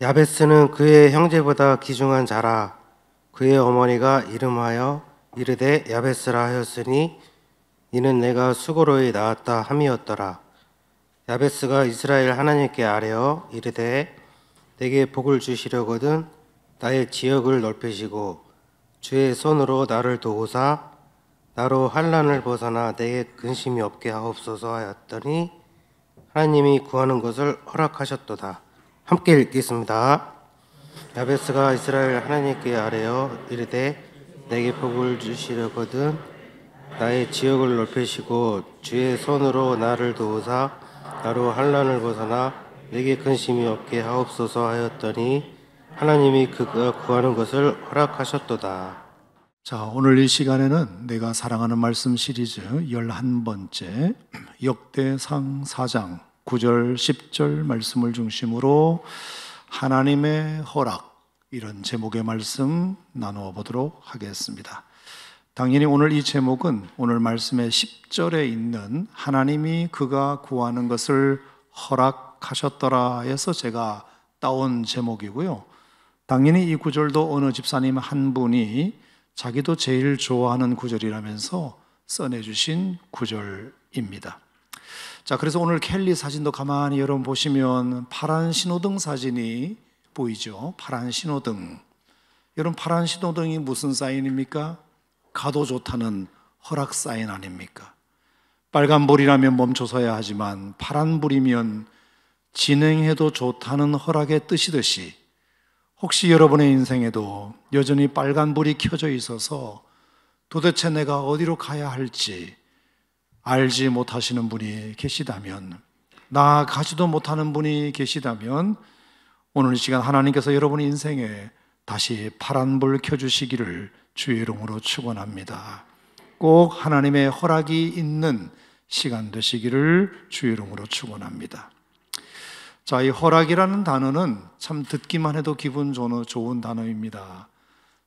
야베스는 그의 형제보다 귀중한 자라. 그의 어머니가 이름하여 이르되 야베스라 하였으니 이는 내가 수고로이 낳았다 함이었더라. 야베스가 이스라엘 하나님께 아뢰어 이르되 내게 복을 주시려거든 나의 지역을 넓히시고 주의 손으로 나를 도우사 나로 환난을 벗어나 내게 근심이 없게 하옵소서 하였더니 하나님이 구하는 것을 허락하셨도다. 함께 읽겠습니다. 야베스가 이스라엘 하나님께 아뢰어 이르되 내게 복을 주시려거든 나의 지역을 넓히시고 주의 손으로 나를 도우사 나로 환난을 벗어나 내게 근심이 없게 하옵소서 하였더니 하나님이 그가 구하는 것을 허락하셨도다. 자, 오늘 이 시간에는 내가 사랑하는 말씀 시리즈 11번째 역대상 4장 9절 10절 말씀을 중심으로 하나님의 허락, 이런 제목의 말씀 나누어 보도록 하겠습니다. 당연히 오늘 이 제목은 오늘 말씀의 10절에 있는 하나님이 그가 구하는 것을 허락하셨더라 해서 제가 따온 제목이고요. 당연히 이 구절도 어느 집사님 한 분이 자기도 제일 좋아하는 구절이라면서 써내주신 구절입니다. 자, 그래서 오늘 켈리 사진도 가만히 여러분 보시면 파란 신호등 사진이 보이죠? 파란 신호등. 여러분, 파란 신호등이 무슨 사인입니까? 가도 좋다는 허락 사인 아닙니까? 빨간불이라면 멈춰서야 하지만 파란불이면 진행해도 좋다는 허락의 뜻이듯이 혹시 여러분의 인생에도 여전히 빨간불이 켜져 있어서 도대체 내가 어디로 가야 할지 알지 못하시는 분이 계시다면, 나아가지도 못하는 분이 계시다면 오늘 이 시간 하나님께서 여러분의 인생에 다시 파란불 켜주시기를 주의 이름으로 축원합니다. 꼭 하나님의 허락이 있는 시간 되시기를 주의 이름으로 축원합니다. 자, 이 허락이라는 단어는 참 듣기만 해도 기분 좋은 단어입니다.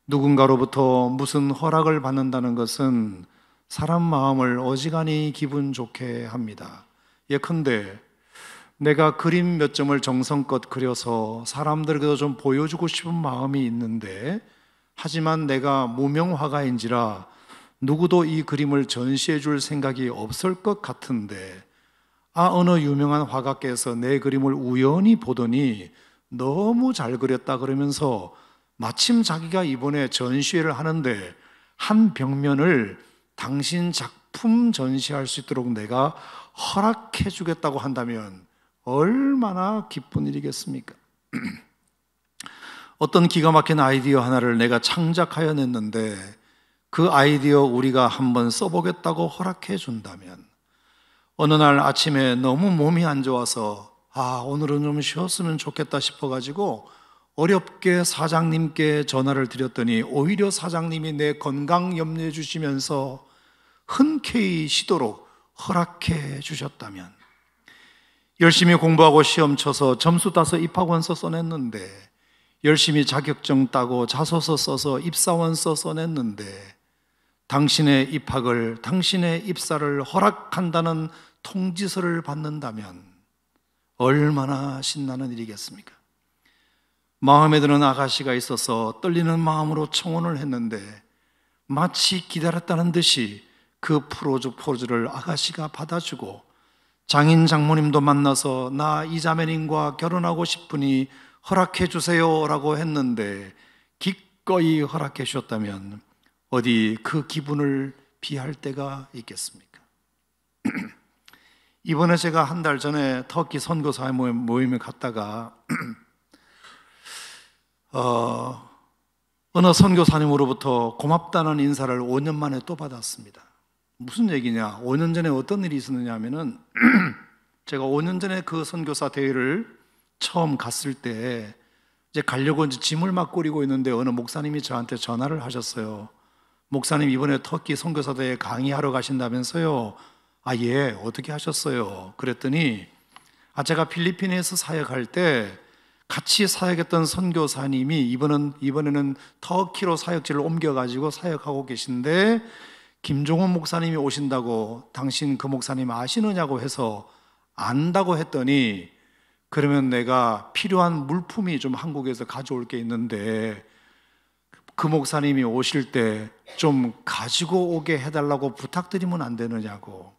누군가로부터 무슨 허락을 받는다는 것은 사람 마음을 어지간히 기분 좋게 합니다. 예컨대 내가 그림 몇 점을 정성껏 그려서 사람들에게도 좀 보여주고 싶은 마음이 있는데, 하지만 내가 무명화가인지라 누구도 이 그림을 전시해 줄 생각이 없을 것 같은데, 어느 유명한 화가께서 내 그림을 우연히 보더니 너무 잘 그렸다 그러면서 마침 자기가 이번에 전시회를 하는데 한 벽면을 당신 작품 전시할 수 있도록 내가 허락해 주겠다고 한다면 얼마나 기쁜 일이겠습니까? 어떤 기가 막힌 아이디어 하나를 내가 창작하여 냈는데 그 아이디어 우리가 한번 써보겠다고 허락해 준다면, 어느 날 아침에 너무 몸이 안 좋아서 오늘은 좀 쉬었으면 좋겠다 싶어가지고 어렵게 사장님께 전화를 드렸더니 오히려 사장님이 내 건강 염려해 주시면서 흔쾌히 쉬도록 허락해 주셨다면, 열심히 공부하고 시험 쳐서 점수 따서 입학원서 써냈는데, 열심히 자격증 따고 자소서 써서 입사원서 써냈는데 당신의 입학을, 당신의 입사를 허락한다는 통지서를 받는다면 얼마나 신나는 일이겠습니까? 마음에 드는 아가씨가 있어서 떨리는 마음으로 청혼을 했는데 마치 기다렸다는 듯이 그 프로포즈를 아가씨가 받아주고, 장인 장모님도 만나서 나 이자매님과 결혼하고 싶으니 허락해 주세요 라고 했는데 기꺼이 허락해 주셨다면 어디 그 기분을 비할 때가 있겠습니까? 이번에 제가 한 달 전에 터키 선교사 모임에 갔다가 어느 선교사님으로부터 고맙다는 인사를 5년 만에 또 받았습니다. 무슨 얘기냐? 5년 전에 어떤 일이 있었느냐 하면은 제가 5년 전에 그 선교사 대회를 처음 갔을 때 이제 가려고 이제 짐을 막 꾸리고 있는데 어느 목사님이 저한테 전화를 하셨어요. 목사님, 이번에 터키 선교사 대회 강의하러 가신다면서요? 예, 어떻게 하셨어요? 그랬더니 제가 필리핀에서 사역할 때 같이 사역했던 선교사님이 이번에는 터키로 사역지를 옮겨가지고 사역하고 계신데 김종원 목사님이 오신다고 당신 그 목사님 아시느냐고 해서 안다고 했더니 그러면 내가 필요한 물품이 좀 한국에서 가져올 게 있는데 그 목사님이 오실 때 좀 가지고 오게 해달라고 부탁드리면 안 되느냐고.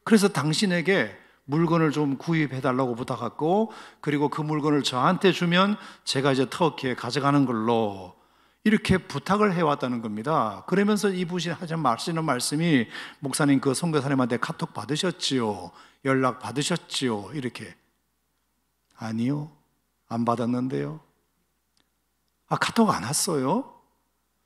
그래서 당신에게 물건을 좀 구입해달라고 부탁했고, 그리고 그 물건을 저한테 주면 제가 이제 터키에 가져가는 걸로 이렇게 부탁을 해왔다는 겁니다. 그러면서 이분이 하시는 말씀이, 목사님 그 선교사님한테 카톡 받으셨지요? 연락 받으셨지요? 이렇게. 아니요, 안 받았는데요. 카톡 안 왔어요?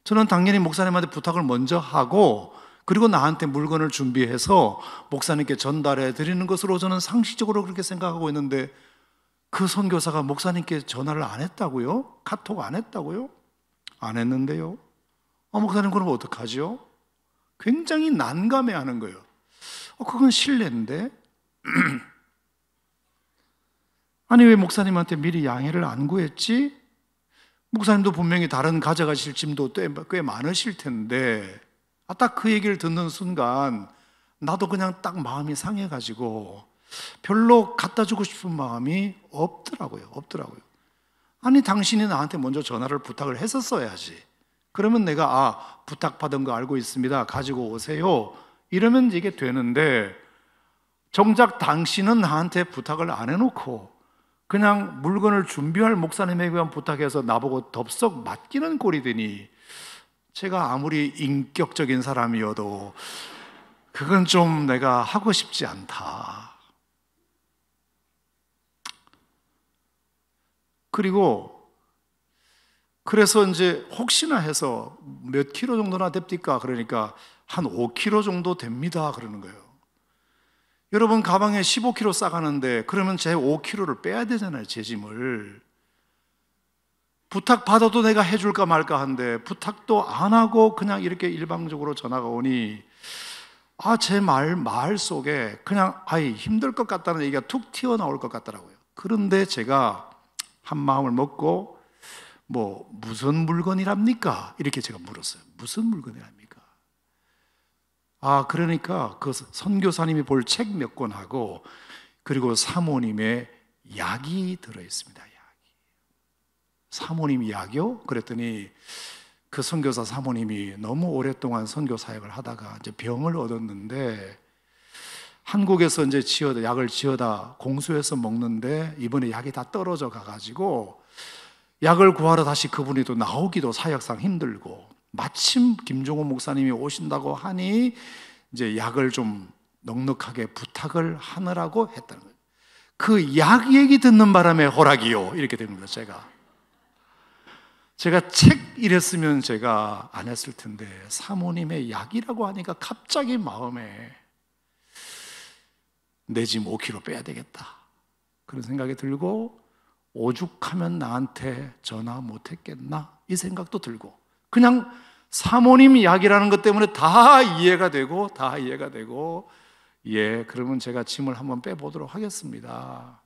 저는 당연히 목사님한테 부탁을 먼저 하고, 그리고 나한테 물건을 준비해서 목사님께 전달해 드리는 것으로 저는 상식적으로 그렇게 생각하고 있는데, 그 선교사가 목사님께 전화를 안 했다고요? 카톡 안 했다고요? 안 했는데요. 목사님 그럼 어떡하죠? 굉장히 난감해하는 거예요. 그건 실례인데. 아니 왜 목사님한테 미리 양해를 안 구했지? 목사님도 분명히 다른 가져가실 짐도 꽤 많으실 텐데. 딱 그 얘기를 듣는 순간 나도 그냥 딱 마음이 상해가지고 별로 갖다 주고 싶은 마음이 없더라고요. 아니 당신이 나한테 먼저 전화를 부탁을 했었어야지. 그러면 내가 부탁받은 거 알고 있습니다, 가지고 오세요, 이러면 이게 되는데, 정작 당신은 나한테 부탁을 안 해놓고 그냥 물건을 준비할 목사님에게만 부탁해서 나보고 덥석 맡기는 꼴이 되니, 제가 아무리 인격적인 사람이어도 그건 좀 내가 하고 싶지 않다. 그리고 그래서 이제 혹시나 해서 몇 킬로 정도나 됩니까? 그러니까 한 5킬로 정도 됩니다, 그러는 거예요. 여러분 가방에 15킬로 싸가는데 그러면 제 5킬로를 빼야 되잖아요, 제 짐을. 부탁받아도 내가 해줄까 말까 한데 부탁도 안 하고 그냥 이렇게 일방적으로 전화가 오니, 제 말 속에 그냥 힘들 것 같다는 얘기가 툭 튀어나올 것 같더라고요. 그런데 제가 한 마음을 먹고, 무슨 물건이랍니까? 이렇게 제가 물었어요. 무슨 물건이랍니까? 그러니까 그 선교사님이 볼 책 몇 권하고, 그리고 사모님의 약이 들어있습니다. 사모님 약이요? 그랬더니 그 선교사 사모님이 너무 오랫동안 선교 사역을 하다가 이제 병을 얻었는데, 한국에서 이제 약을 지어다 공수해서 먹는데 이번에 약이 다 떨어져 가가지고 약을 구하러 다시 그분이 또 나오기도 사역상 힘들고, 마침 김종호 목사님이 오신다고 하니 이제 약을 좀 넉넉하게 부탁을 하느라고 했다는 거예요. 그 약 얘기 듣는 바람에 허락이요, 이렇게 됩니다. 제가 책 이랬으면 제가 안 했을 텐데, 사모님의 약이라고 하니까 갑자기 마음에 내 짐 5kg 빼야 되겠다, 그런 생각이 들고, 오죽하면 나한테 전화 못 했겠나 이 생각도 들고, 그냥 사모님 약이라는 것 때문에 다 이해가 되고 그러면 제가 짐을 한번 빼보도록 하겠습니다.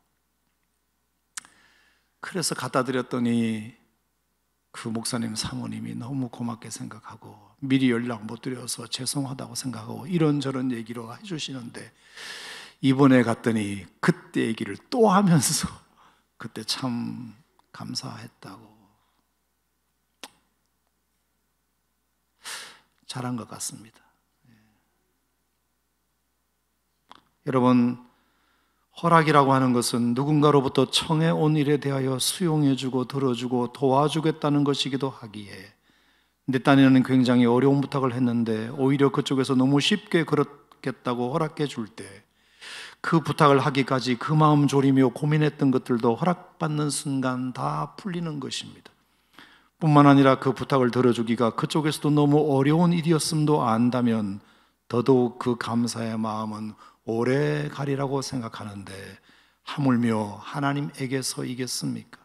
그래서 갖다 드렸더니 그 목사님 사모님이 너무 고맙게 생각하고, 미리 연락 못 드려서 죄송하다고 생각하고 이런저런 얘기로 해주시는데, 이번에 갔더니 그때 얘기를 또 하면서 그때 참 감사했다고. 잘한 것 같습니다. 여러분, 허락이라고 하는 것은 누군가로부터 청해 온 일에 대하여 수용해주고 들어주고 도와주겠다는 것이기도 하기에, 내 딴에는 굉장히 어려운 부탁을 했는데 오히려 그쪽에서 너무 쉽게 그렇겠다고 허락해 줄 때, 그 부탁을 하기까지 그 마음 졸이며 고민했던 것들도 허락받는 순간 다 풀리는 것입니다. 뿐만 아니라 그 부탁을 들어주기가 그쪽에서도 너무 어려운 일이었음도 안다면 더더욱 그 감사의 마음은 오래 가리라고 생각하는데, 하물며 하나님에게서이겠습니까?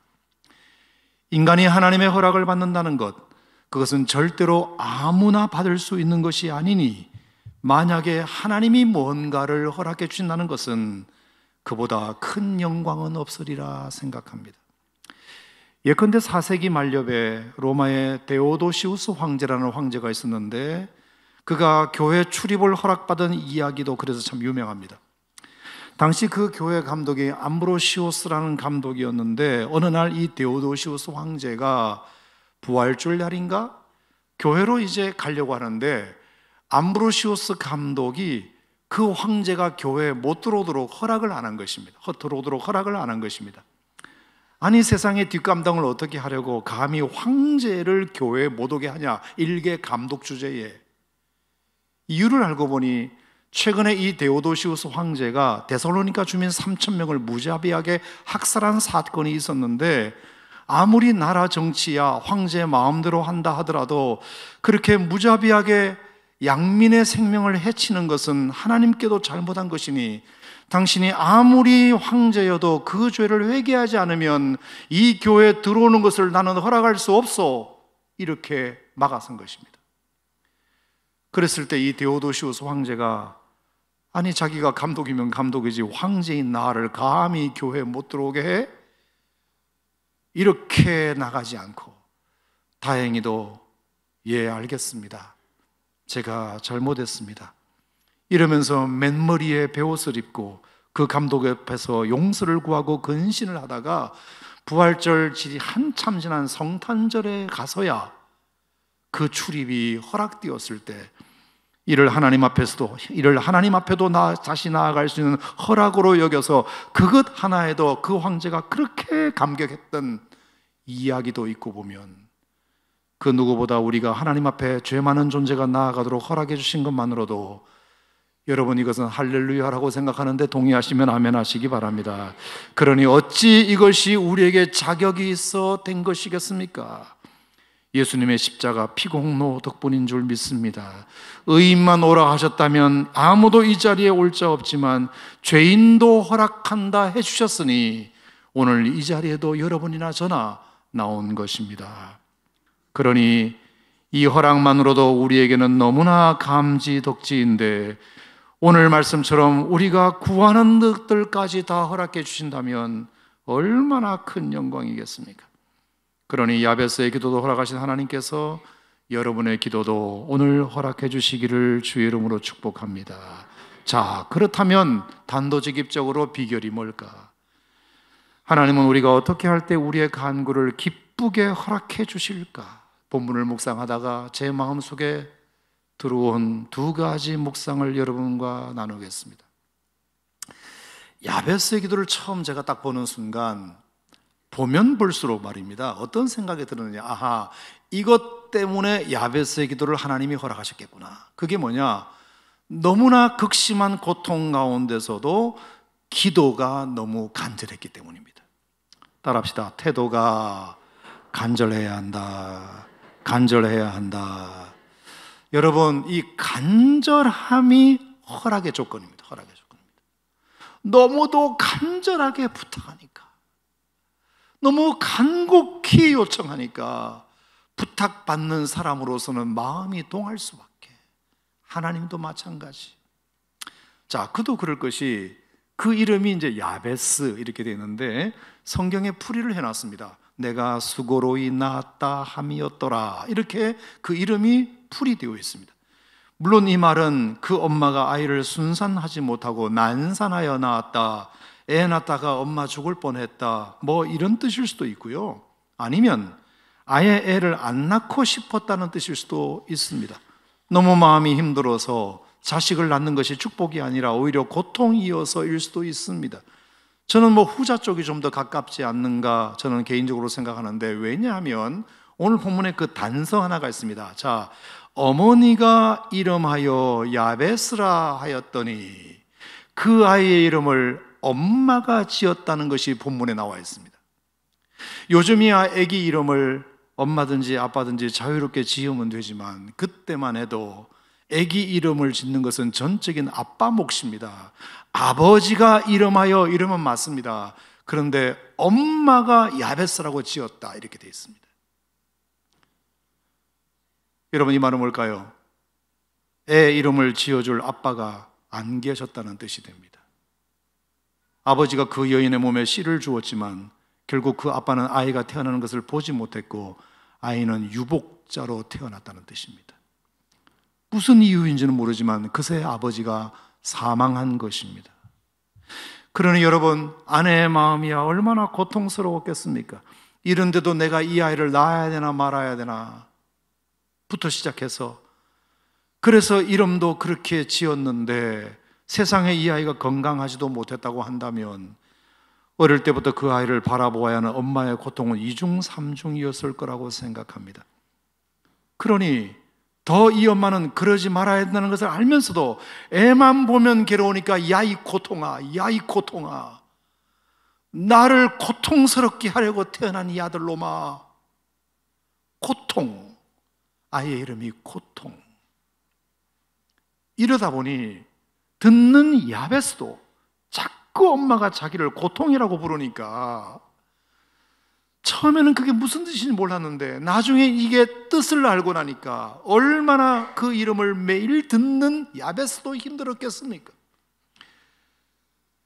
인간이 하나님의 허락을 받는다는 것, 그것은 절대로 아무나 받을 수 있는 것이 아니니, 만약에 하나님이 뭔가를 허락해 주신다는 것은 그보다 큰 영광은 없으리라 생각합니다. 예컨대 4세기 말엽에 로마의 데오도시우스 황제라는 황제가 있었는데, 그가 교회 출입을 허락받은 이야기도 그래서 참 유명합니다. 당시 그 교회 감독이 암브로시오스라는 감독이었는데 어느 날 이 데오도시우스 황제가 부활절 날인가 교회로 이제 가려고 하는데 암브로시오스 감독이 그 황제가 교회에 못 들어오도록 허락을 안 한 것입니다. 들어오도록 허락을 안 한 것입니다. 아니 세상의 뒷감당을 어떻게 하려고 감히 황제를 교회에 못 오게 하냐, 일개 감독 주제에. 이유를 알고 보니 최근에 이 데오도시우스 황제가 데살로니가 주민 3,000명을 무자비하게 학살한 사건이 있었는데 아무리 나라 정치야 황제 마음대로 한다 하더라도 그렇게 무자비하게 양민의 생명을 해치는 것은 하나님께도 잘못한 것이니 당신이 아무리 황제여도 그 죄를 회개하지 않으면 이 교회에 들어오는 것을 나는 허락할 수 없어, 이렇게 막아선 것입니다. 그랬을 때 이 데오도시우스 황제가 아니 자기가 감독이면 감독이지 황제인 나를 감히 교회에 못 들어오게 해? 이렇게 나가지 않고 다행히도 예 알겠습니다, 제가 잘못했습니다 이러면서 맨머리에 베옷을 입고 그 감독 옆에서 용서를 구하고 근신을 하다가 부활절 질이 한참 지난 성탄절에 가서야 그 출입이 허락되었을 때 이를 하나님 앞에도 다시 나아갈 수 있는 허락으로 여겨서 그것 하나에도 그 황제가 그렇게 감격했던 이야기도 있고 보면 그 누구보다 우리가 하나님 앞에 죄 많은 존재가 나아가도록 허락해 주신 것만으로도 여러분 이것은 할렐루야라고 생각하는데 동의하시면 아멘 하시기 바랍니다. 그러니 어찌 이것이 우리에게 자격이 있어 된 것이겠습니까? 예수님의 십자가 피공로 덕분인 줄 믿습니다. 의인만 오라 하셨다면 아무도 이 자리에 올 자 없지만 죄인도 허락한다 해주셨으니 오늘 이 자리에도 여러분이나 저나 나온 것입니다. 그러니 이 허락만으로도 우리에게는 너무나 감지덕지인데 오늘 말씀처럼 우리가 구하는 것들까지 다 허락해 주신다면 얼마나 큰 영광이겠습니까? 그러니 야베스의 기도도 허락하신 하나님께서 여러분의 기도도 오늘 허락해 주시기를 주의 이름으로 축복합니다. 자, 그렇다면 단도직입적으로 비결이 뭘까? 하나님은 우리가 어떻게 할 때 우리의 간구를 기쁘게 허락해 주실까? 본문을 묵상하다가 제 마음속에 들어온 두 가지 묵상을 여러분과 나누겠습니다. 야베스의 기도를 처음 제가 딱 보는 순간 보면 볼수록 말입니다, 어떤 생각이 드느냐, 아하, 이것 때문에 야베스의 기도를 하나님이 허락하셨겠구나. 그게 뭐냐, 너무나 극심한 고통 가운데서도 기도가 너무 간절했기 때문입니다. 따라합시다. 태도가 간절해야 한다. 간절해야 한다. 여러분, 이 간절함이 허락의 조건입니다. 허락의 조건입니다. 너무도 간절하게 부탁하니까, 너무 간곡히 요청하니까 부탁받는 사람으로서는 마음이 동할 수밖에. 하나님도 마찬가지. 자, 그도 그럴 것이 그 이름이 이제 야베스 이렇게 되어 있는데 성경에 풀이를 해놨습니다. 내가 수고로이 낳았다 함이었더라, 이렇게 그 이름이 풀이되어 있습니다. 물론 이 말은 그 엄마가 아이를 순산하지 못하고 난산하여 낳았다, 애 낳다가 엄마 죽을 뻔했다, 뭐 이런 뜻일 수도 있고요, 아니면 아예 애를 안 낳고 싶었다는 뜻일 수도 있습니다. 너무 마음이 힘들어서 자식을 낳는 것이 축복이 아니라 오히려 고통이어서일 수도 있습니다. 저는 뭐 후자 쪽이 좀 더 가깝지 않는가 저는 개인적으로 생각하는데, 왜냐하면 오늘 본문에 그 단서 하나가 있습니다. 자, 어머니가 이름하여 야베스라 하였더니 그 아이의 이름을 엄마가 지었다는 것이 본문에 나와 있습니다. 요즘이야 아기 이름을 엄마든지 아빠든지 자유롭게 지으면 되지만 그때만 해도 아기 이름을 짓는 것은 전적인 아빠 몫입니다. 아버지가 이름하여 이러면 맞습니다. 그런데 엄마가 야베스라고 지었다, 이렇게 되어 있습니다. 여러분, 이 말은 뭘까요? 애 이름을 지어줄 아빠가 안 계셨다는 뜻이 됩니다. 아버지가 그 여인의 몸에 씨를 주었지만 결국 그 아빠는 아이가 태어나는 것을 보지 못했고 아이는 유복자로 태어났다는 뜻입니다. 무슨 이유인지는 모르지만 그새 아버지가 사망한 것입니다. 그러니 여러분, 아내의 마음이야 얼마나 고통스러웠겠습니까? 이런데도 내가 이 아이를 낳아야 되나 말아야 되나 부터 시작해서, 그래서 이름도 그렇게 지었는데 세상에 이 아이가 건강하지도 못했다고 한다면 어릴 때부터 그 아이를 바라보아야 하는 엄마의 고통은 이중 삼중이었을 거라고 생각합니다. 그러니 더 이 엄마는 그러지 말아야 된다는 것을 알면서도 애만 보면 괴로우니까 야 이 고통아, 야 이 고통아, 나를 고통스럽게 하려고 태어난 이 아들놈아, 고통, 아이의 이름이 고통. 이러다 보니 듣는 야베스도 자꾸 엄마가 자기를 고통이라고 부르니까 처음에는 그게 무슨 뜻인지 몰랐는데 나중에 이게 뜻을 알고 나니까 얼마나 그 이름을 매일 듣는 야베스도 힘들었겠습니까?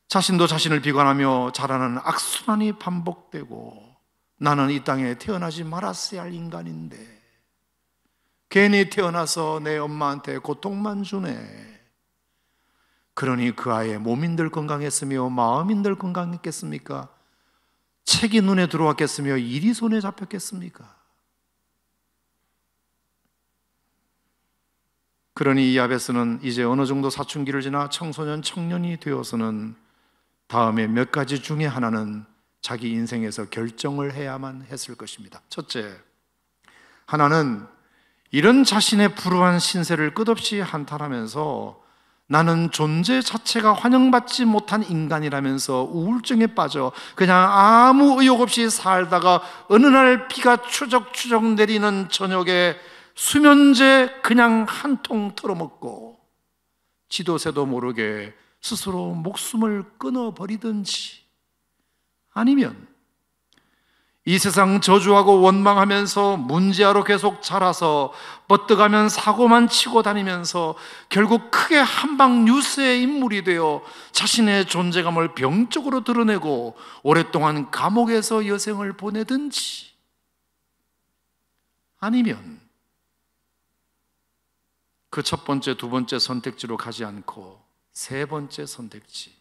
자신도 자신을 비관하며 자라는 악순환이 반복되고, 나는 이 땅에 태어나지 말았어야 할 인간인데 괜히 태어나서 내 엄마한테 고통만 주네. 그러니 그 아이의 몸인들 건강했으며 마음인들 건강했겠습니까? 책이 눈에 들어왔겠으며 일이 손에 잡혔겠습니까? 그러니 이 야베스는 이제 어느 정도 사춘기를 지나 청소년, 청년이 되어서는 다음에 몇 가지 중에 하나는 자기 인생에서 결정을 해야만 했을 것입니다. 첫째, 하나는 이런 자신의 불우한 신세를 끝없이 한탄하면서 나는 존재 자체가 환영받지 못한 인간이라면서 우울증에 빠져 그냥 아무 의욕 없이 살다가 어느 날 비가 추적추적 내리는 저녁에 수면제 그냥 한 통 털어먹고 지도새도 모르게 스스로 목숨을 끊어버리든지, 아니면 이 세상 저주하고 원망하면서 문제아로 계속 자라서 뻗어가면 사고만 치고 다니면서 결국 크게 한방 뉴스의 인물이 되어 자신의 존재감을 병적으로 드러내고 오랫동안 감옥에서 여생을 보내든지, 아니면 그 첫 번째, 두 번째 선택지로 가지 않고 세 번째 선택지,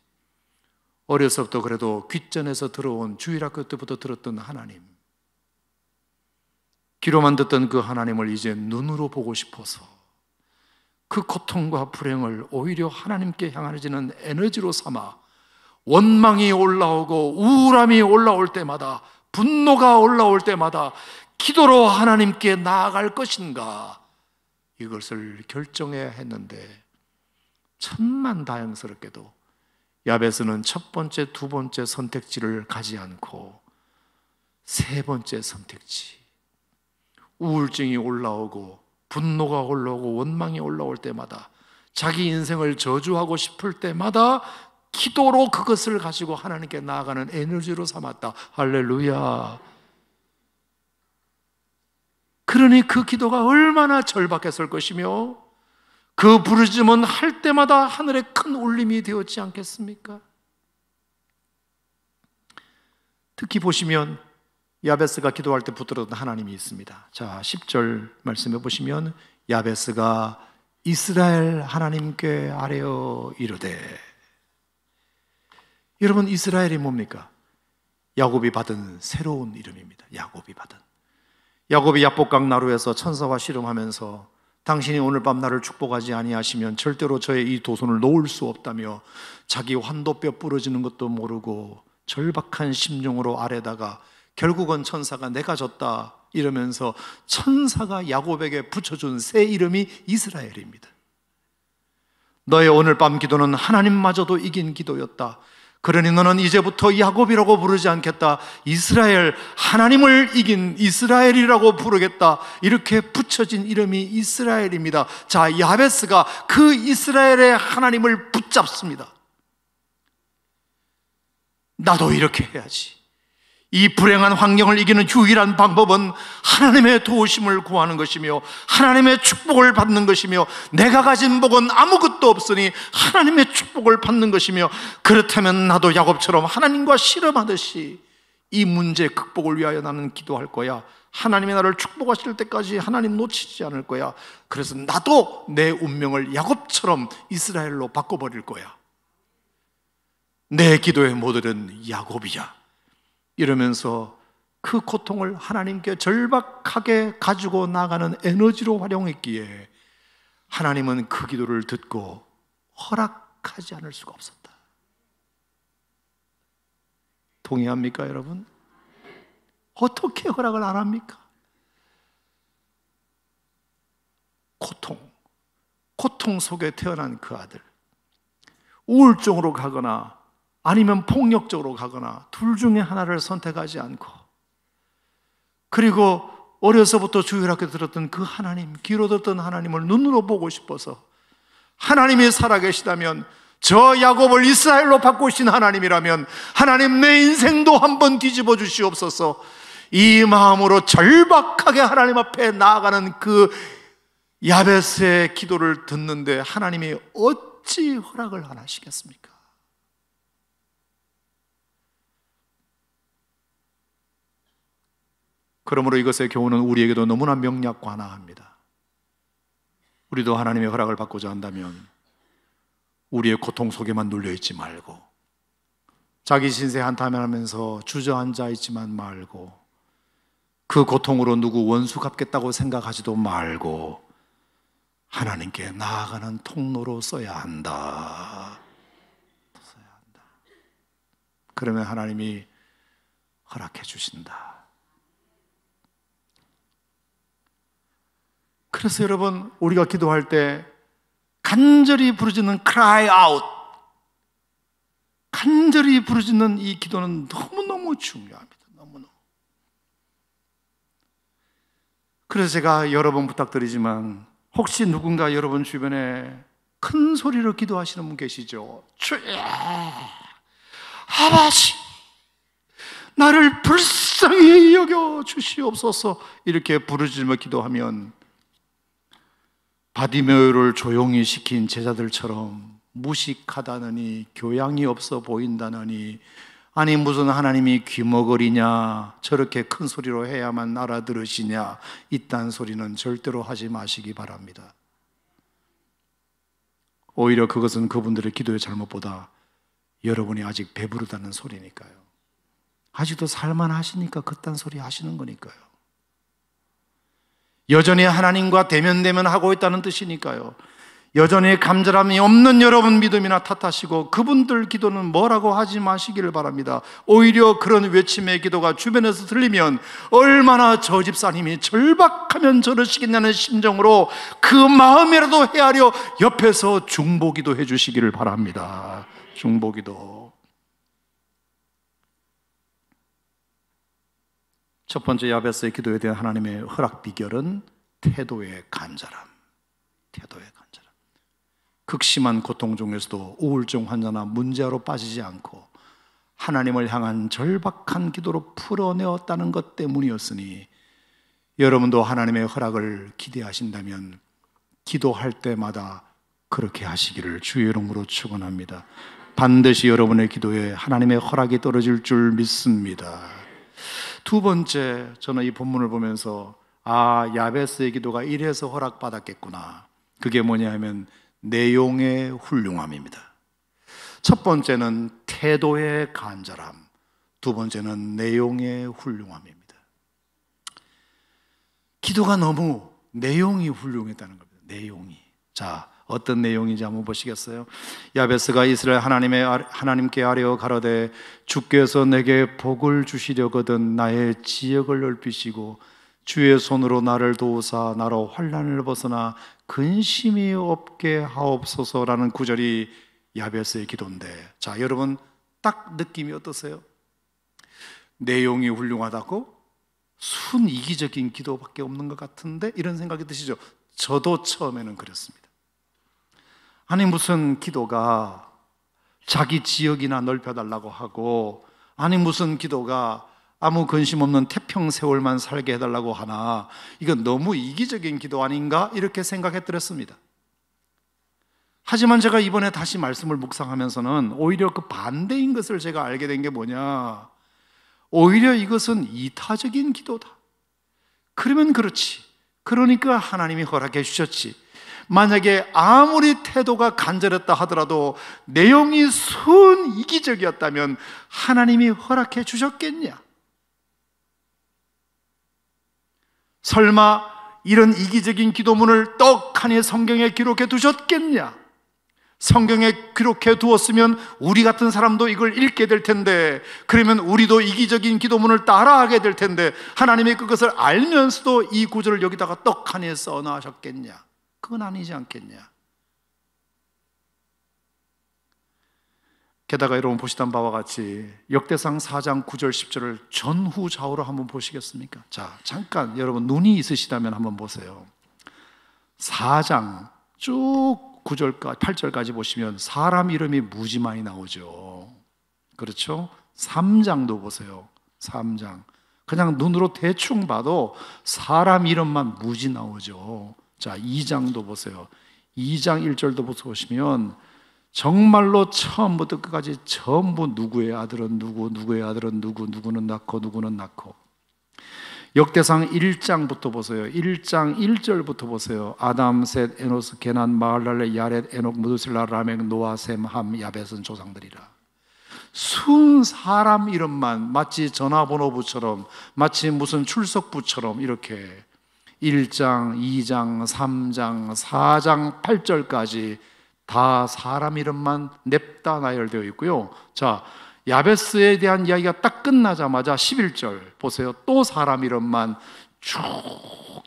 어려서부터 그래도 귓전에서 들어온, 주일학교 때부터 들었던 하나님, 귀로만 듣던 그 하나님을 이제 눈으로 보고 싶어서 그 고통과 불행을 오히려 하나님께 향하지는 에너지로 삼아 원망이 올라오고 우울함이 올라올 때마다, 분노가 올라올 때마다 기도로 하나님께 나아갈 것인가, 이것을 결정해야 했는데 천만다행스럽게도 야베스는 첫 번째, 두 번째 선택지를 가지 않고 세 번째 선택지, 우울증이 올라오고 분노가 올라오고 원망이 올라올 때마다, 자기 인생을 저주하고 싶을 때마다 기도로 그것을 가지고 하나님께 나아가는 에너지로 삼았다. 할렐루야. 그러니 그 기도가 얼마나 절박했을 것이며 그 부르짖음은 할 때마다 하늘에 큰 울림이 되었지 않겠습니까? 특히 보시면 야베스가 기도할 때 붙들었던 하나님이 있습니다. 자, 10절 말씀해 보시면 야베스가 이스라엘 하나님께 아뢰어 이르되. 여러분, 이스라엘이 뭡니까? 야곱이 받은 새로운 이름입니다. 야곱이 야복강 나루에서 천사와 씨름하면서 당신이 오늘 밤 나를 축복하지 아니하시면 절대로 저의 이 도손을 놓을 수 없다며 자기 환도뼈 부러지는 것도 모르고 절박한 심령으로 아래다가 결국은 천사가 내가 졌다 이러면서 천사가 야곱에게 붙여준 새 이름이 이스라엘입니다. 너의 오늘 밤 기도는 하나님마저도 이긴 기도였다. 그러니 너는 이제부터 야곱이라고 부르지 않겠다. 이스라엘, 하나님을 이긴 이스라엘이라고 부르겠다. 이렇게 붙여진 이름이 이스라엘입니다. 자, 야베스가 그 이스라엘의 하나님을 붙잡습니다. 나도 이렇게 해야지. 이 불행한 환경을 이기는 유일한 방법은 하나님의 도우심을 구하는 것이며 하나님의 축복을 받는 것이며 내가 가진 복은 아무것도 없으니 하나님의 축복을 받는 것이며, 그렇다면 나도 야곱처럼 하나님과 씨름하듯이 이 문제 극복을 위하여 나는 기도할 거야. 하나님이 나를 축복하실 때까지 하나님 놓치지 않을 거야. 그래서 나도 내 운명을 야곱처럼 이스라엘로 바꿔버릴 거야. 내 기도의 모델은 야곱이야. 이러면서 그 고통을 하나님께 절박하게 가지고 나가는 에너지로 활용했기에 하나님은 그 기도를 듣고 허락하지 않을 수가 없었다. 동의합니까, 여러분? 어떻게 허락을 안 합니까? 고통 속에 태어난 그 아들, 우울증으로 가거나 아니면 폭력적으로 가거나 둘 중에 하나를 선택하지 않고, 그리고 어려서부터 주일학교 들었던 그 하나님, 귀로 듣던 하나님을 눈으로 보고 싶어서, 하나님이 살아계시다면, 저 야곱을 이스라엘로 바꾸신 하나님이라면 하나님 내 인생도 한번 뒤집어 주시옵소서, 이 마음으로 절박하게 하나님 앞에 나아가는 그 야베스의 기도를 듣는데 하나님이 어찌 허락을 안 하시겠습니까? 그러므로 이것의 교훈은 우리에게도 너무나 명약관화합니다. 우리도 하나님의 허락을 받고자 한다면 우리의 고통 속에만 눌려있지 말고, 자기 신세 한탄하면서 주저앉아 있지만 말고, 그 고통으로 누구 원수 갚겠다고 생각하지도 말고 하나님께 나아가는 통로로 써야 한다. 그러면 하나님이 허락해 주신다. 그래서 여러분, 우리가 기도할 때 간절히 부르짖는 cry out, 간절히 부르짖는 이 기도는 너무너무 중요합니다. 너무너무. 그래서 제가 여러 번 부탁드리지만, 혹시 누군가 여러분 주변에 큰 소리로 기도하시는 분 계시죠? 주여, 아버지, 나를 불쌍히 여겨 주시옵소서, 이렇게 부르짖으며 기도하면 바디메오를 조용히 시킨 제자들처럼 무식하다느니, 교양이 없어 보인다느니, 아니 무슨 하나님이 귀머거리냐, 저렇게 큰 소리로 해야만 알아들으시냐, 이딴 소리는 절대로 하지 마시기 바랍니다. 오히려 그것은 그분들의 기도의 잘못보다 여러분이 아직 배부르다는 소리니까요. 아직도 살만하시니까 그딴 소리 하시는 거니까요. 여전히 하나님과 대면하고 있다는 뜻이니까요. 여전히 간절함이 없는 여러분 믿음이나 탓하시고 그분들 기도는 뭐라고 하지 마시기를 바랍니다. 오히려 그런 외침의 기도가 주변에서 들리면 얼마나 저 집사님이 절박하면 저러시겠냐는 심정으로 그 마음이라도 헤아려 옆에서 중보기도 해주시기를 바랍니다. 중보기도. 첫 번째 야베스의 기도에 대한 하나님의 허락 비결은 태도의 간절함. 태도의 간절함. 극심한 고통 중에서도 우울증 환자나 문제로 빠지지 않고 하나님을 향한 절박한 기도로 풀어내었다는 것 때문이었으니, 여러분도 하나님의 허락을 기대하신다면 기도할 때마다 그렇게 하시기를 주의 이름으로 축원합니다. 반드시 여러분의 기도에 하나님의 허락이 떨어질 줄 믿습니다. 두 번째, 저는 이 본문을 보면서 야베스의 기도가 이래서 허락받았겠구나. 그게 뭐냐 하면 내용의 훌륭함입니다. 첫 번째는 태도의 간절함, 두 번째는 내용의 훌륭함입니다. 기도가 너무 내용이 훌륭했다는 겁니다. 내용이. 자, 어떤 내용인지 한번 보시겠어요? 야베스가 이스라엘 하나님께 아뢰어 가로되, 주께서 내게 복을 주시려거든 나의 지역을 넓히시고 주의 손으로 나를 도우사 나로 환난을 벗어나 근심이 없게 하옵소서라는 구절이 야베스의 기도인데, 자, 여러분 딱 느낌이 어떠세요? 내용이 훌륭하다고? 순이기적인 기도밖에 없는 것 같은데, 이런 생각이 드시죠? 저도 처음에는 그랬습니다. 아니 무슨 기도가 자기 지역이나 넓혀달라고 하고, 아니 무슨 기도가 아무 근심 없는 태평세월만 살게 해달라고 하나, 이건 너무 이기적인 기도 아닌가, 이렇게 생각했더랬습니다. 하지만 제가 이번에 다시 말씀을 묵상하면서는 오히려 그 반대인 것을 제가 알게 된 게 뭐냐, 오히려 이것은 이타적인 기도다. 그러면 그렇지, 그러니까 하나님이 허락해 주셨지, 만약에 아무리 태도가 간절했다 하더라도 내용이 순 이기적이었다면 하나님이 허락해 주셨겠냐? 설마 이런 이기적인 기도문을 떡하니 성경에 기록해 두셨겠냐? 성경에 기록해 두었으면 우리 같은 사람도 이걸 읽게 될 텐데, 그러면 우리도 이기적인 기도문을 따라하게 될 텐데, 하나님이 그것을 알면서도 이 구절을 여기다가 떡하니 써놔하셨겠냐? 그건 아니지 않겠냐? 게다가 여러분 보시던 바와 같이 역대상 4장 9절 10절을 전후 좌우로 한번 보시겠습니까? 자, 잠깐 여러분 눈이 있으시다면 한번 보세요. 4장 쭉 9절까지 8절까지 보시면 사람 이름이 무지 많이 나오죠. 그렇죠? 3장도 보세요. 3장 그냥 눈으로 대충 봐도 사람 이름만 무지 나오죠. 자, 2장도 보세요. 2장 1절도 보시면 정말로 처음부터 끝까지 전부 누구의 아들은 누구, 누구의 아들은 누구, 누구는 낳고 누구는 낳고. 역대상 1장부터 보세요. 1장 1절부터 보세요. 아담, 셋, 에노스, 게난, 마할랄레, 야렛, 에녹, 무두실라, 라멕, 노아, 셈, 함, 야벳은 조상들이라. 순 사람 이름만 마치 전화번호부처럼, 마치 무슨 출석부처럼 이렇게 1장, 2장, 3장, 4장, 8절까지 다 사람 이름만 냅다 나열되어 있고요. 자, 야베스에 대한 이야기가 딱 끝나자마자 11절 보세요. 또 사람 이름만 쭉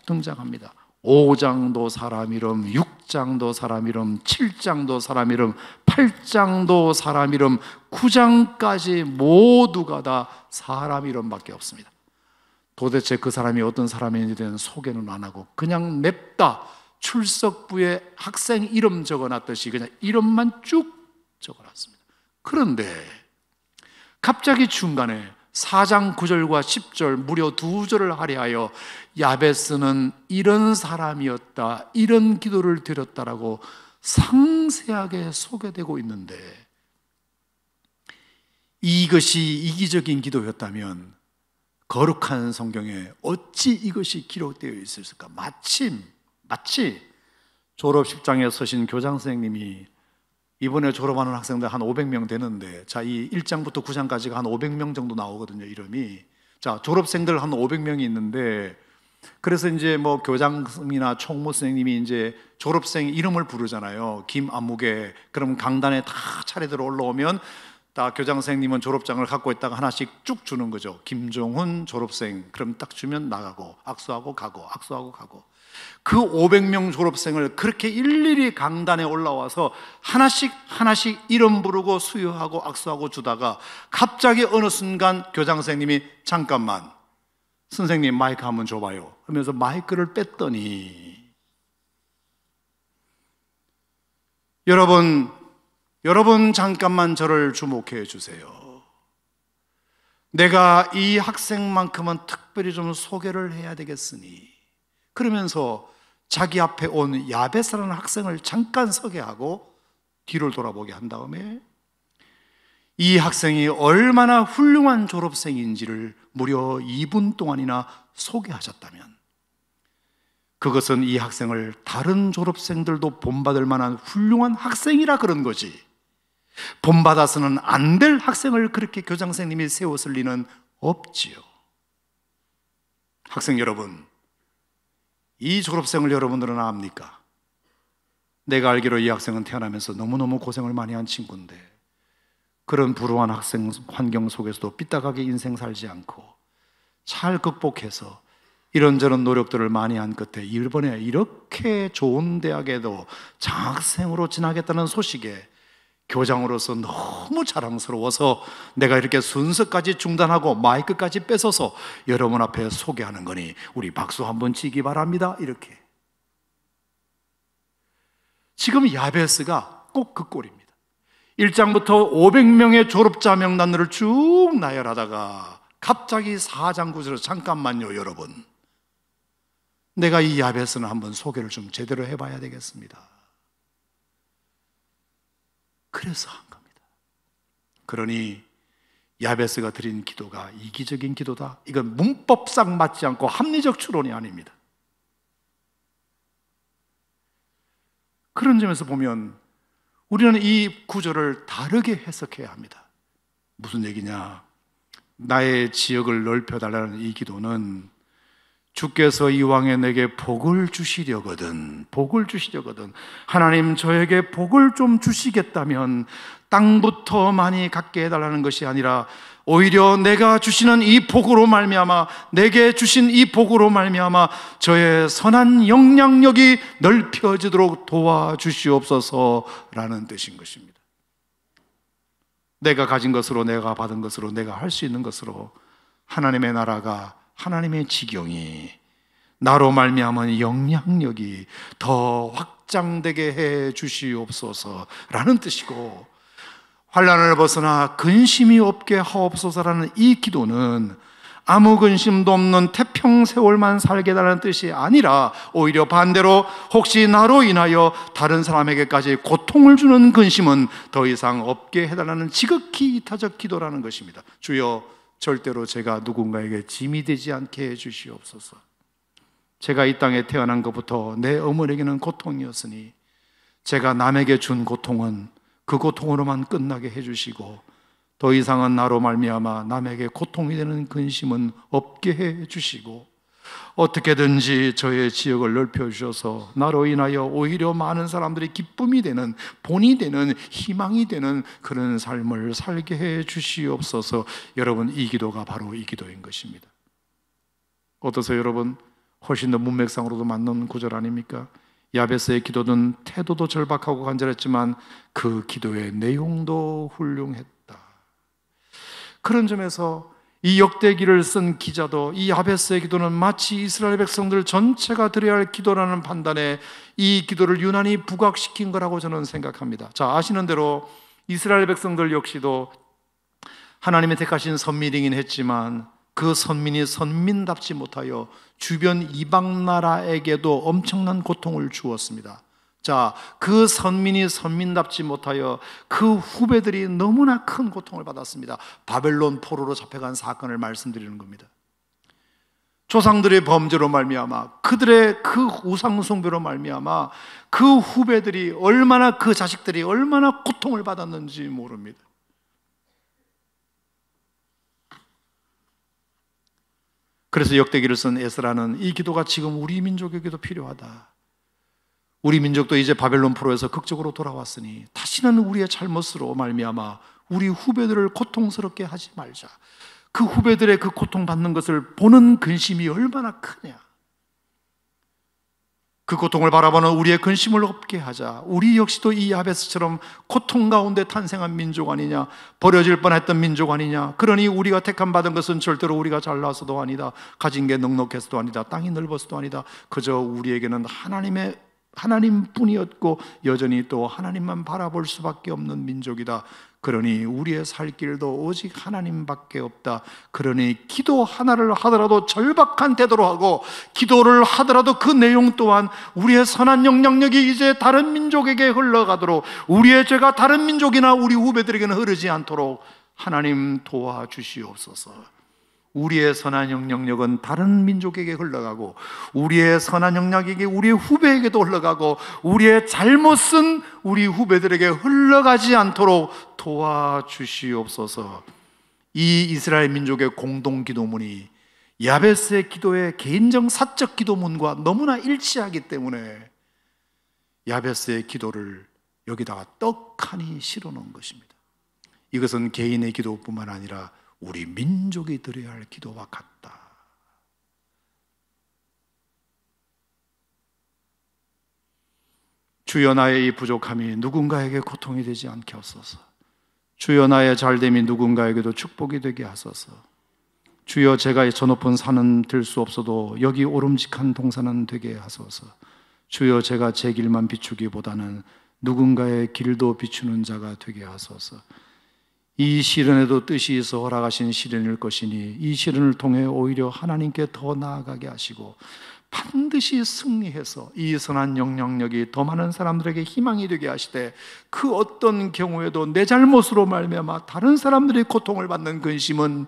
등장합니다. 5장도 사람 이름, 6장도 사람 이름, 7장도 사람 이름, 8장도 사람 이름, 9장까지 모두가 다 사람 이름밖에 없습니다. 도대체 그 사람이 어떤 사람인지에 대한 소개는 안 하고 그냥 냅다 출석부에 학생 이름 적어놨듯이 그냥 이름만 쭉 적어놨습니다. 그런데 갑자기 중간에 4장 9절과 10절 무려 2절을 할애하여 야베스는 이런 사람이었다, 이런 기도를 드렸다라고 상세하게 소개되고 있는데, 이것이 이기적인 기도였다면 거룩한 성경에 어찌 이것이 기록되어 있었을까? 마치 졸업식장에 서신 교장 선생님이 이번에 졸업하는 학생들 한 500명 되는데, 자, 이 1장부터 9장까지가 한 500명 정도 나오거든요, 이름이. 자, 졸업생들 한 500명이 있는데, 그래서 이제 뭐 교장이나 총무 선생님이 이제 졸업생 이름을 부르잖아요. 김아무개. 그럼 강단에 다 차례대로 올라오면 다 교장 선생님은 졸업장을 갖고 있다가 하나씩 쭉 주는 거죠. 김종훈 졸업생. 그럼 딱 주면 나가고 악수하고 가고 악수하고 가고. 그 500명 졸업생을 그렇게 일일이 강단에 올라와서 하나씩 이름 부르고 수여하고 악수하고 주다가 갑자기 어느 순간 교장 선생님이 잠깐만, 선생님 마이크 한번 줘봐요 하면서 마이크를 뺐더니, 여러분 잠깐만 저를 주목해 주세요. 내가 이 학생만큼은 특별히 좀 소개를 해야 되겠으니, 그러면서 자기 앞에 온 야베스라는 학생을 잠깐 서게 하고 뒤를 돌아보게 한 다음에 이 학생이 얼마나 훌륭한 졸업생인지를 무려 2분 동안이나 소개하셨다면, 그것은 이 학생을 다른 졸업생들도 본받을 만한 훌륭한 학생이라 그런 거지, 본받아서는 안 될 학생을 그렇게 교장 선생님이 세웠을 리는 없지요. 학생 여러분, 이 졸업생을 여러분들은 압니까? 내가 알기로 이 학생은 태어나면서 너무너무 고생을 많이 한 친구인데, 그런 불우한 학생 환경 속에서도 삐딱하게 인생 살지 않고 잘 극복해서 이런저런 노력들을 많이 한 끝에 이번에 이렇게 좋은 대학에도 장학생으로 진학했다는 소식에 교장으로서 너무 자랑스러워서 내가 이렇게 순서까지 중단하고 마이크까지 뺏어서 여러분 앞에 소개하는 거니 우리 박수 한번 치기 바랍니다. 이렇게. 지금 야베스가 꼭 그 꼴입니다. 1장부터 500명의 졸업자 명단들을 쭉 나열하다가 갑자기 4장 9절에서 잠깐만요 여러분, 내가 이 야베스는 한번 소개를 좀 제대로 해봐야 되겠습니다. 그래서 한 겁니다. 그러니 야베스가 드린 기도가 이기적인 기도다, 이건 문법상 맞지 않고 합리적 추론이 아닙니다. 그런 점에서 보면 우리는 이 구절을 다르게 해석해야 합니다. 무슨 얘기냐? 나의 지역을 넓혀달라는 이 기도는 주께서 이왕에 내게 복을 주시려거든, 하나님 저에게 복을 좀 주시겠다면 땅부터 많이 갖게 해달라는 것이 아니라 오히려 내가 주시는 이 복으로 말미암아, 내게 주신 이 복으로 말미암아 저의 선한 영향력이 넓혀지도록 도와주시옵소서라는 뜻인 것입니다. 내가 가진 것으로, 내가 받은 것으로, 내가 할 수 있는 것으로 하나님의 나라가, 하나님의 지경이, 나로 말미암은 영향력이 더 확장되게 해 주시옵소서라는 뜻이고, 환난을 벗어나 근심이 없게 하옵소서라는 이 기도는 아무 근심도 없는 태평세월만 살게 해달라는 뜻이 아니라 오히려 반대로 혹시 나로 인하여 다른 사람에게까지 고통을 주는 근심은 더 이상 없게 해달라는 지극히 이타적 기도라는 것입니다. 주여, 절대로 제가 누군가에게 짐이 되지 않게 해주시옵소서. 제가 이 땅에 태어난 것부터 내 어머니에게는 고통이었으니 제가 남에게 준 고통은 그 고통으로만 끝나게 해주시고 더 이상은 나로 말미암아 남에게 고통이 되는 근심은 없게 해주시고 어떻게든지 저의 지역을 넓혀주셔서 나로 인하여 오히려 많은 사람들이 기쁨이 되는, 본이 되는, 희망이 되는 그런 삶을 살게 해주시옵소서. 여러분, 이 기도가 바로 이 기도인 것입니다. 어떠세요 여러분? 훨씬 더 문맥상으로도 맞는 구절 아닙니까? 야베스의 기도는 태도도 절박하고 간절했지만 그 기도의 내용도 훌륭했다. 그런 점에서 이 역대기를 쓴 기자도 이 야베스의 기도는 마치 이스라엘 백성들 전체가 드려야 할 기도라는 판단에 이 기도를 유난히 부각시킨 거라고 저는 생각합니다. 자, 아시는 대로 이스라엘 백성들 역시도 하나님의 택하신 선민이긴 했지만 그 선민이 선민답지 못하여 주변 이방 나라에게도 엄청난 고통을 주었습니다. 자, 그 선민이 선민답지 못하여 그 후배들이 너무나 큰 고통을 받았습니다. 바벨론 포로로 잡혀간 사건을 말씀드리는 겁니다. 조상들의 범죄로 말미암아, 그들의 그 우상 숭배로 말미암아 그 후배들이 얼마나, 그 자식들이 얼마나 고통을 받았는지 모릅니다. 그래서 역대기를 쓴 에스라는 이 기도가 지금 우리 민족에게도 필요하다. 우리 민족도 이제 바벨론 포로에서 극적으로 돌아왔으니 다시는 우리의 잘못으로 말미암아 우리 후배들을 고통스럽게 하지 말자. 그 후배들의 그 고통받는 것을 보는 근심이 얼마나 크냐. 그 고통을 바라보는 우리의 근심을 없게 하자. 우리 역시도 이 야베스처럼 고통 가운데 탄생한 민족 아니냐, 버려질 뻔했던 민족 아니냐. 그러니 우리가 택함 받은 것은 절대로 우리가 잘나서도 아니다, 가진 게 넉넉해서도 아니다, 땅이 넓어서도 아니다. 그저 우리에게는 하나님뿐이었고 여전히 또 하나님만 바라볼 수밖에 없는 민족이다. 그러니 우리의 살 길도 오직 하나님밖에 없다. 그러니 기도 하나를 하더라도 절박한 태도로 하고, 기도를 하더라도 그 내용 또한 우리의 선한 영향력이 이제 다른 민족에게 흘러가도록, 우리의 죄가 다른 민족이나 우리 후배들에게는 흐르지 않도록 하나님 도와주시옵소서. 우리의 선한 영향력은 다른 민족에게 흘러가고, 우리의 선한 영향력이 우리 후배에게도 흘러가고, 우리의 잘못은 우리 후배들에게 흘러가지 않도록 도와주시옵소서. 이 이스라엘 민족의 공동 기도문이 야베스의 기도의 개인적 사적 기도문과 너무나 일치하기 때문에 야베스의 기도를 여기다가 떡하니 실어놓은 것입니다. 이것은 개인의 기도뿐만 아니라 우리 민족이 드려야 할 기도와 같다. 주여, 나의 이 부족함이 누군가에게 고통이 되지 않게 하소서. 주여, 나의 잘됨이 누군가에게도 축복이 되게 하소서. 주여, 제가 저 높은 산은 들 수 없어도 여기 오름직한 동산은 되게 하소서. 주여, 제가 제 길만 비추기보다는 누군가의 길도 비추는 자가 되게 하소서. 이 시련에도 뜻이 있어 허락하신 시련일 것이니 이 시련을 통해 오히려 하나님께 더 나아가게 하시고 반드시 승리해서 이 선한 영향력이 더 많은 사람들에게 희망이 되게 하시되, 그 어떤 경우에도 내 잘못으로 말미암아 다른 사람들이 고통을 받는 근심은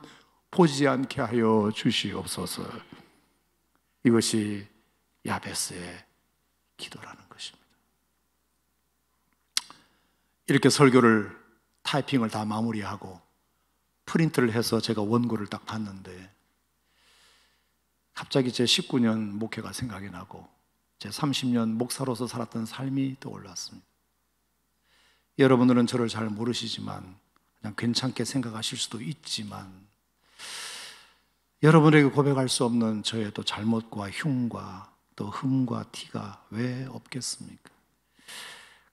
보지 않게 하여 주시옵소서. 이것이 야베스의 기도라는 것입니다. 이렇게 설교를 타이핑을 다 마무리하고 프린트를 해서 제가 원고를 딱 봤는데 갑자기 제 19년 목회가 생각이 나고 제 30년 목사로서 살았던 삶이 떠올랐습니다. 여러분들은 저를 잘 모르시지만 그냥 괜찮게 생각하실 수도 있지만 여러분에게 고백할 수 없는 저의 또 잘못과 흉과 또 흠과 티가 왜 없겠습니까?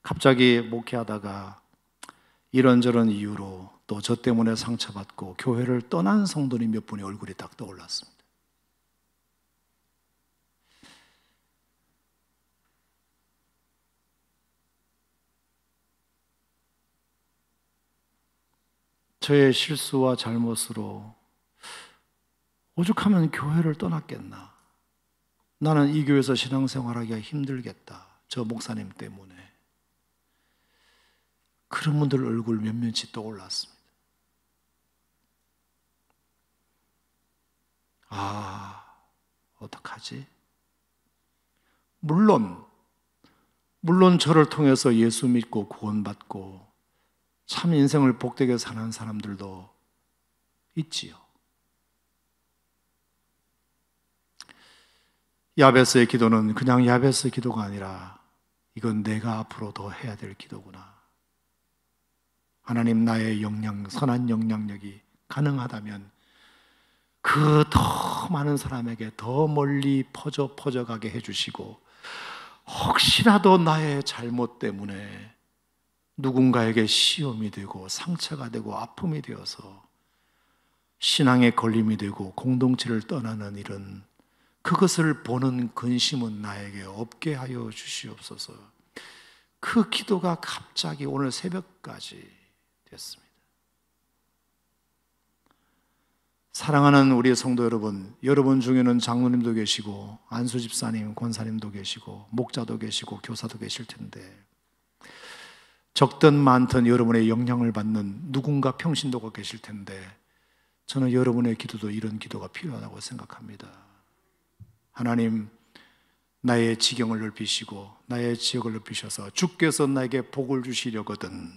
갑자기 목회하다가 이런저런 이유로 또 저 때문에 상처받고 교회를 떠난 성도님 몇 분의 얼굴이 딱 떠올랐습니다. 저의 실수와 잘못으로 오죽하면 교회를 떠났겠나. 나는 이 교회에서 신앙생활하기가 힘들겠다. 저 목사님 때문에. 그런 분들 얼굴 몇몇이 떠올랐습니다. 어떡하지? 물론 저를 통해서 예수 믿고 구원받고 참 인생을 복되게 사는 사람들도 있지요. 야베스의 기도는 그냥 야베스 기도가 아니라 이건 내가 앞으로 더 해야 될 기도구나. 하나님, 나의 선한 영향력이 가능하다면 그 더 많은 사람에게 더 멀리 퍼져가게 해주시고 혹시라도 나의 잘못 때문에 누군가에게 시험이 되고 상처가 되고 아픔이 되어서 신앙의 걸림이 되고 공동체를 떠나는 일은 그것을 보는 근심은 나에게 없게 하여 주시옵소서. 그 기도가 갑자기 오늘 새벽까지 됐습니다. 사랑하는 우리 성도 여러분, 여러분 중에는 장로님도 계시고 안수 집사님, 권사님도 계시고 목자도 계시고 교사도 계실 텐데 적든 많든 여러분의 영향을 받는 누군가 평신도가 계실 텐데 저는 여러분의 기도도 이런 기도가 필요하다고 생각합니다. 하나님, 나의 지경을 넓히시고 나의 지역을 넓히셔서 주께서 나에게 복을 주시려거든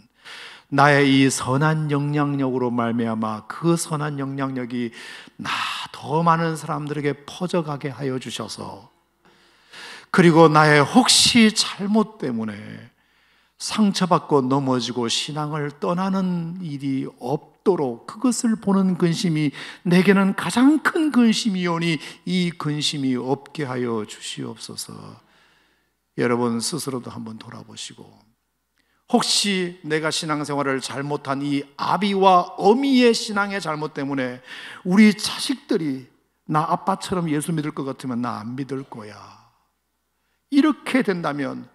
나의 이 선한 영향력으로 말미암아 그 선한 영향력이 더 많은 사람들에게 퍼져가게 하여 주셔서 그리고 나의 혹시 잘못 때문에 상처받고 넘어지고 신앙을 떠나는 일이 없도록 그것을 보는 근심이 내게는 가장 큰 근심이오니 이 근심이 없게 하여 주시옵소서. 여러분 스스로도 한번 돌아보시고 혹시 내가 신앙생활을 잘못한 이 아비와 어미의 신앙의 잘못 때문에 우리 자식들이 나 아빠처럼 예수 믿을 것 같으면 나 안 믿을 거야, 이렇게 된다면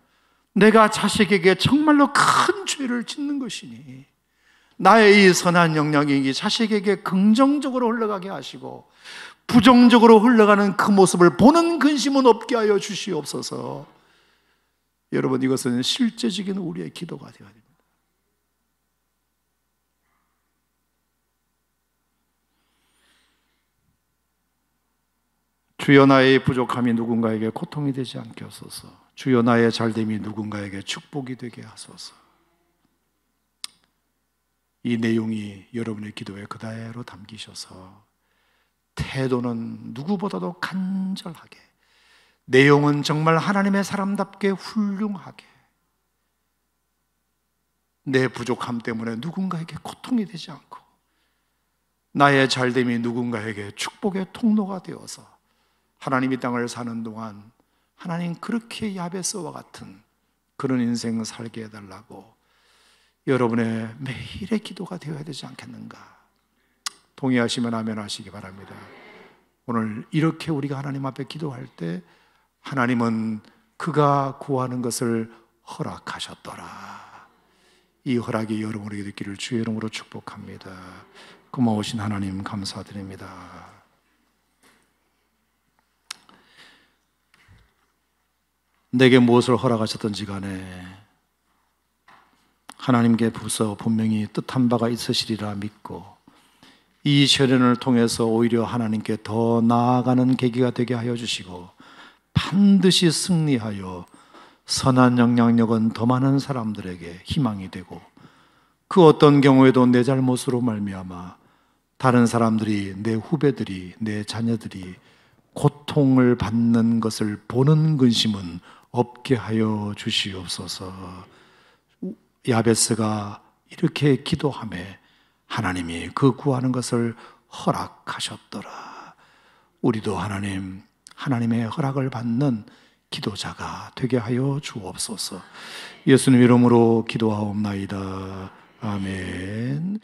내가 자식에게 정말로 큰 죄를 짓는 것이니 나의 이 선한 영향력이 자식에게 긍정적으로 흘러가게 하시고 부정적으로 흘러가는 그 모습을 보는 근심은 없게 하여 주시옵소서. 여러분, 이것은 실제적인 우리의 기도가 되어야 됩니다. 주여, 나의 부족함이 누군가에게 고통이 되지 않게 하소서. 주여, 나의 잘됨이 누군가에게 축복이 되게 하소서. 이 내용이 여러분의 기도에 그대로 담기셔서 태도는 누구보다도 간절하게, 내용은 정말 하나님의 사람답게 훌륭하게, 내 부족함 때문에 누군가에게 고통이 되지 않고 나의 잘됨이 누군가에게 축복의 통로가 되어서 하나님이 땅을 사는 동안 하나님 그렇게 야베스와 같은 그런 인생 살게 해달라고 여러분의 매일의 기도가 되어야 되지 않겠는가? 동의하시면 아멘 하시기 바랍니다. 오늘 이렇게 우리가 하나님 앞에 기도할 때 하나님은 그가 구하는 것을 허락하셨더라. 이 허락이 여러분에게 있기를 주의 이름으로 축복합니다. 고마우신 하나님 감사드립니다. 내게 무엇을 허락하셨든지 간에 하나님께서 분명히 뜻한 바가 있으시리라 믿고 이 시련을 통해서 오히려 하나님께 더 나아가는 계기가 되게 하여 주시고 반드시 승리하여 선한 영향력은 더 많은 사람들에게 희망이 되고 그 어떤 경우에도 내 잘못으로 말미암아 다른 사람들이, 내 후배들이, 내 자녀들이 고통을 받는 것을 보는 근심은 없게 하여 주시옵소서. 야베스가 이렇게 기도하매 하나님이 그 구하는 것을 허락하셨더라. 우리도 하나님의 허락을 받는 기도자가 되게 하여 주옵소서. 예수님 이름으로 기도하옵나이다. 아멘.